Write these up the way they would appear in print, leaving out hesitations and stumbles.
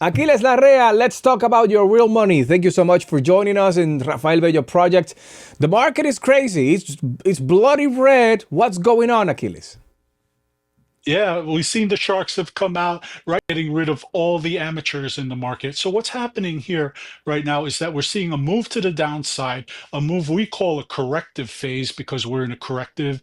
Aquiles Larrea, let's talk about your real money. Thank you so much for joining us in Rafael Bello project. The market is crazy. It's bloody red. What's going on, Aquiles? Yeah, we've seen the sharks have come out, right, getting rid of all the amateurs in the market. So what's happening here right now is that we're seeing a move to the downside, a move we call a corrective phase because we're in a corrective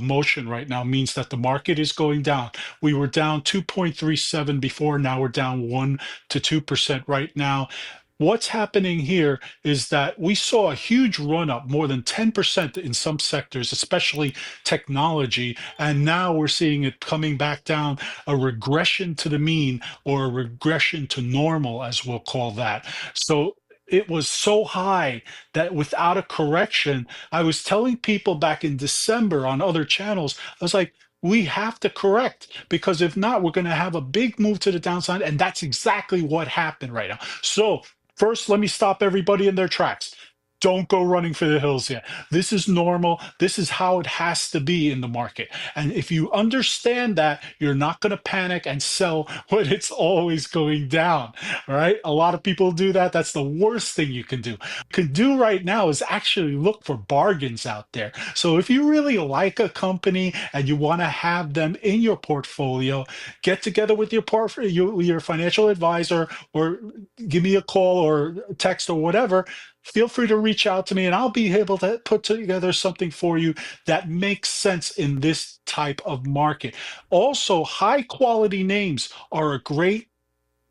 motion right now, means that the market is going down. We were down 2.37 before, now we're down 1 to 2% right now. What's happening here is that we saw a huge run up, more than 10% in some sectors, especially technology, and now we're seeing it coming back down, a regression to the mean or a regression to normal, as we'll call that. So it was so high that without a correction, I was telling people back in December on other channels, I was like, we have to correct because if not, we're going to have a big move to the downside. And that's exactly what happened right now. So first, let me stop everybody in their tracks. Don't go running for the hills yet. This is normal. This is how it has to be in the market. And if you understand that, you're not going to panic and sell when it's always going down. All right. A lot of people do that. That's the worst thing you can do. Can do right now is actually look for bargains out there. So if you really like a company and you want to have them in your portfolio, get together with your financial advisor or give me a call or text or whatever. Feel free to reach out to me and I'll be able to put together something for you that makes sense in this type of market. Also, high quality names are a great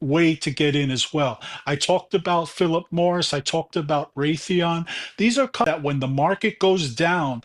way to get in as well. I talked about Philip Morris, I talked about Raytheon. These are companies that when the market goes down,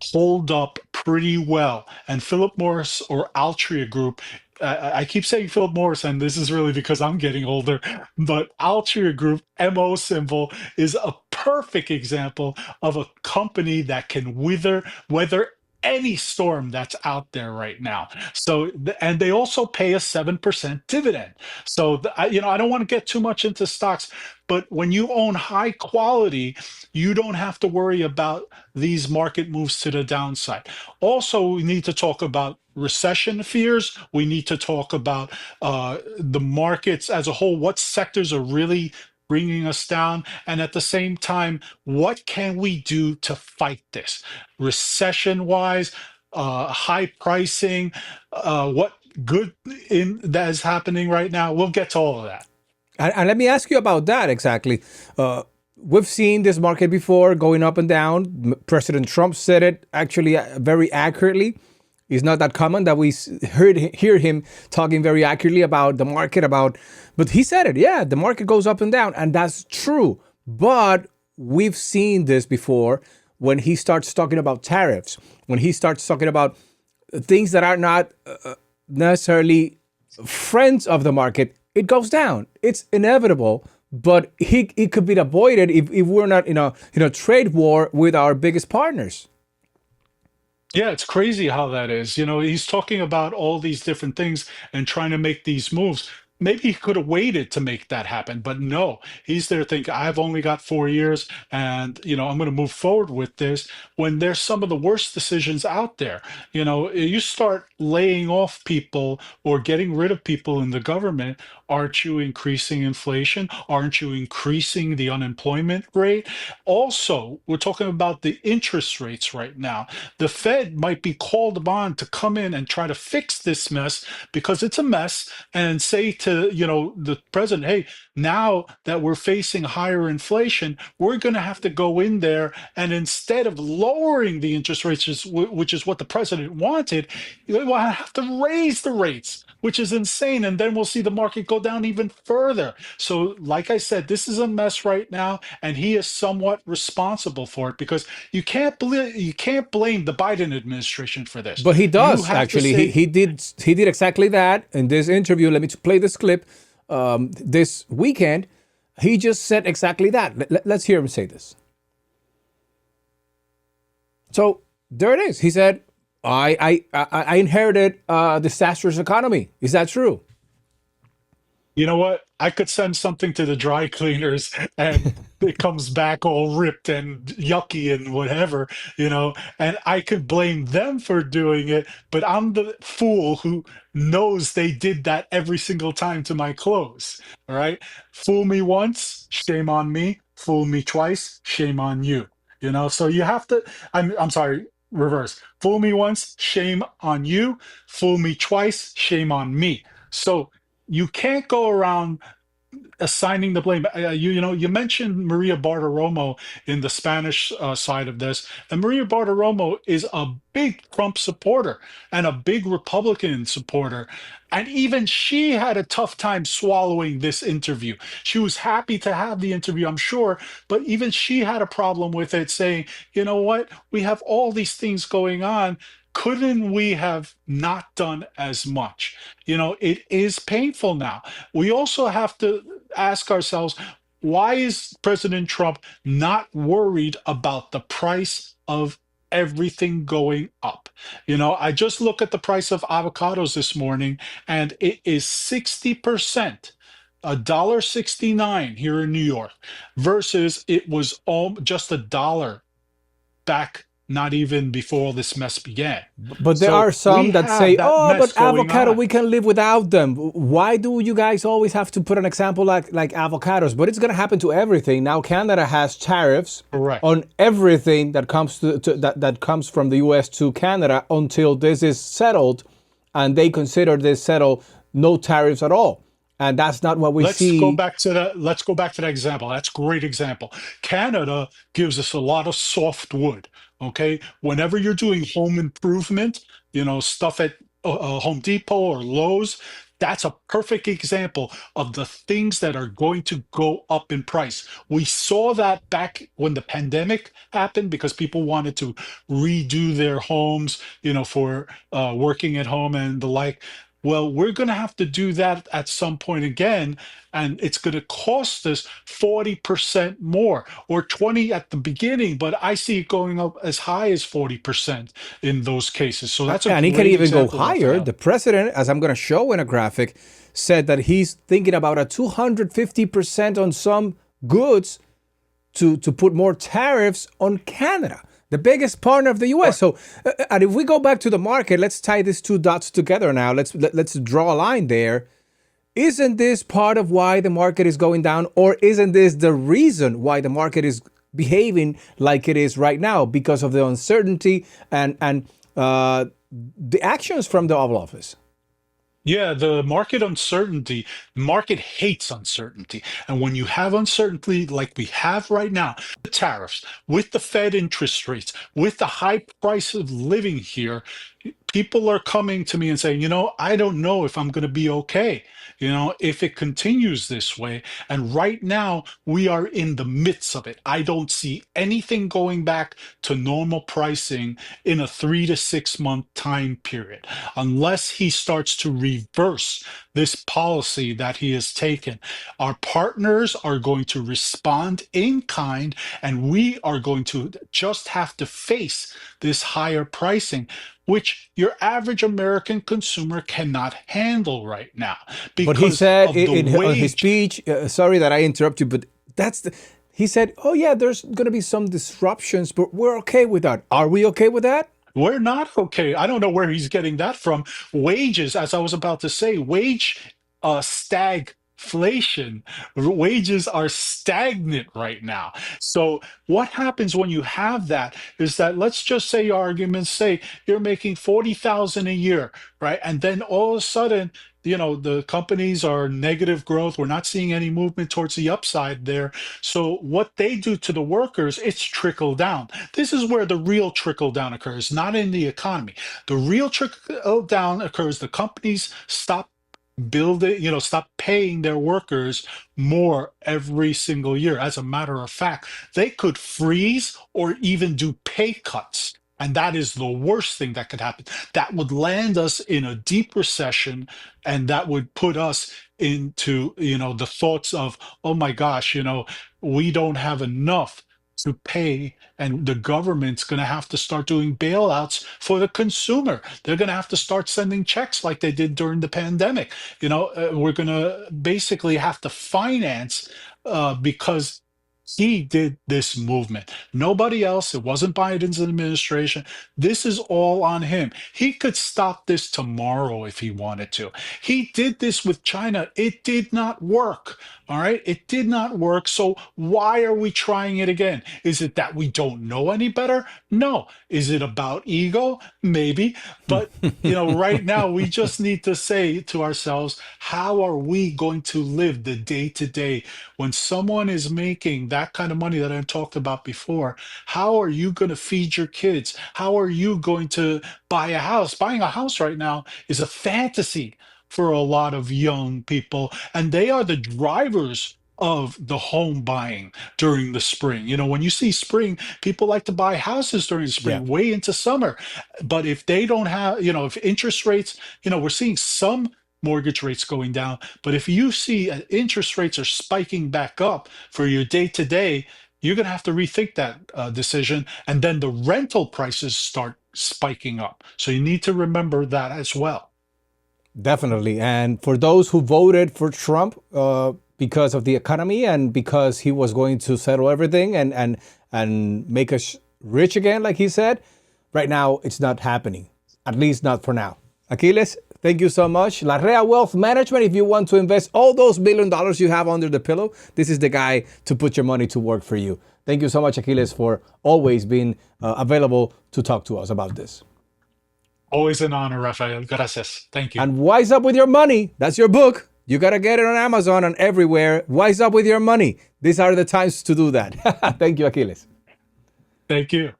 hold up pretty well. And Philip Morris or Altria Group, I keep saying Philip Morris, and this is really because I'm getting older, but Altria Group, MO symbol, is a perfect example of a company that can weather any storm that's out there right now. So, and they also pay a 7% dividend. So, I don't want to get too much into stocks, but when you own high quality, you don't have to worry about these market moves to the downside. Also, we need to talk about recession fears. We need to talk about the markets as a whole. What sectors are really bringing us down? And at the same time, what can we do to fight this? Recession wise, high pricing, what good in that is happening right now? We'll get to all of that. And let me ask you about that exactly. We've seen this market before going up and down. President Trump said it actually very accurately. It's not that common that we hear him talking very accurately about the market but he said it. Yeah, the market goes up and down, and that's true. But we've seen this before when he starts talking about tariffs, when he starts talking about things that are not necessarily friends of the market, it goes down. It's inevitable, but it could be avoided if we're not in a trade war with our biggest partners. Yeah, it's crazy how that is. He's talking about all these different things and trying to make these moves. Maybe he could have waited to make that happen, but no, he's there thinking, I've only got 4 years and, I'm going to move forward with this when there's some of the worst decisions out there. You start laying off people or getting rid of people in the government. Aren't you increasing inflation? Aren't you increasing the unemployment rate? Also, we're talking about the interest rates right now. The Fed might be called upon to come in and try to fix this mess because it's a mess and say to, the president, hey, now that we're facing higher inflation, we're going to have to go in there and instead of lowering the interest rates, which is what the president wanted, we'll have to raise the rates, which is insane. And then we'll see the market go down even further. So, like I said, this is a mess right now, and he is somewhat responsible for it because you can't blame the Biden administration for this. But he You does have to actually. He say, he did he did exactly that in this interview. Let me play this clip. This weekend, he just said exactly that. Let's hear him say this. So there it is. He said, "I inherited a disastrous economy." Is that true? You know what? I could send something to the dry cleaners and it comes back all ripped and yucky and whatever, and I could blame them for doing it, but I'm the fool who knows they did that every single time to my clothes. All right. Fool me once, shame on me. Fool me twice, shame on you. So you have to, I'm sorry, reverse. Fool me once, shame on you. Fool me twice, shame on me. So you can't go around assigning the blame. You mentioned Maria Bartiromo in the Spanish side of this, and Maria Bartiromo is a big Trump supporter and a big Republican supporter, and even she had a tough time swallowing this interview. She was happy to have the interview, I'm sure, but even she had a problem with it, saying, "You know what? We have all these things going on. Couldn't we have not done as much?" It is painful now. We also have to ask ourselves, why is President Trump not worried about the price of everything going up? I just look at the price of avocados this morning, and it is 60%. $1.69 here in New York versus it was all just a dollar back, not even before all this mess began. But there So are we some that have say, that "Oh, mess but going avocado, on. we can live without them." Why do you guys always have to put an example like avocados? But it's going to happen to everything. Now Canada has tariffs Correct. on everything that comes that comes from the US to Canada until this is settled, and they consider this settled, no tariffs at all. And that's not what we see. Let's go back to that example. That's a great example. Canada gives us a lot of soft wood. Okay. Whenever you're doing home improvement, stuff at Home Depot or Lowe's, that's a perfect example of the things that are going to go up in price. We saw that back when the pandemic happened because people wanted to redo their homes, for working at home and the like. Well, we're going to have to do that at some point again, and it's going to cost us 40% more or 20 at the beginning, but I see it going up as high as 40% in those cases. So that's a And it can great even go example, higher. Rafael. The president, as I'm going to show in a graphic, said that he's thinking about a 250% on some goods to put more tariffs on Canada, the biggest partner of the US. Right. So, and if we go back to the market, let's tie these two dots together now. Let's draw a line there. Isn't this part of why the market is going down, or isn't this the reason why the market is behaving like it is right now because of the uncertainty and the actions from the Oval Office? Yeah, the market hates uncertainty. And when you have uncertainty like we have right now, the tariffs, with the Fed interest rates, with the high price of living here, people are coming to me and saying, I don't know if I'm going to be okay, if it continues this way. And right now, we are in the midst of it. I don't see anything going back to normal pricing in a 3 to 6 month time period, unless he starts to reverse this policy that he has taken. Our partners are going to respond in kind, and we are going to just have to face this higher pricing, which your average American consumer cannot handle right now But he because said of the on his wage. speech, sorry that I interrupt you, but he said, "Oh yeah, there's going to be some disruptions, but we're okay with that." Are we okay with that? We're not okay. I don't know where he's getting that from. Wages, as I was about to say, wage stagflation. Wages are stagnant right now. So what happens when you have that is that, let's just say, arguments say you're making 40,000 a year, right? And then all of a sudden, the companies are negative growth. We're not seeing any movement towards the upside there. So what they do to the workers, it's trickle down. This is where the real trickle down occurs, not in the economy. The real trickle down occurs. The companies stop paying their workers more every single year. As a matter of fact, they could freeze or even do pay cuts. And that is the worst thing that could happen. That would land us in a deep recession, and that would put us into, the thoughts of, oh my gosh, we don't have enough. to pay, and the government's going to have to start doing bailouts for the consumer. They're going to have to start sending checks like they did during the pandemic. We're going to basically have to finance because he did this movement. Nobody else. It wasn't Biden's administration. This is all on him. He could stop this tomorrow if he wanted to. He did this with China. It did not work. All right. It did not work. So why are we trying it again? Is it that we don't know any better? No. Is it about ego? Maybe. But right now we just need to say to ourselves, how are we going to live the day to day when someone is making that kind of money that I talked about before? How are you going to feed your kids? How are you going to buy a house? Buying a house right now is a fantasy for a lot of young people, and they are the drivers of the home buying during the spring. When you see spring, people like to buy houses during the Yeah, spring, way into summer. But if they don't have, if interest rates, we're seeing some mortgage rates going down, but if you see interest rates are spiking back up for your day to day, you're going to have to rethink that decision. And then the rental prices start spiking up. So you need to remember that as well. definitely. And for those who voted for Trump because of the economy and because he was going to settle everything and make us rich again, like he said, right now it's not happening. At least not for now. Aquiles, thank you so much. Larrea Wealth Management, if you want to invest all those $1 billion you have under the pillow, this is the guy to put your money to work for you. Thank you so much, Aquiles, for always being available to talk to us about this. Always an honor, Rafael. Gracias. Thank you. And Wise Up with Your Money, that's your book. You got to get it on Amazon and everywhere. Wise Up with Your Money. These are the times to do that. Thank you, Aquiles. Thank you.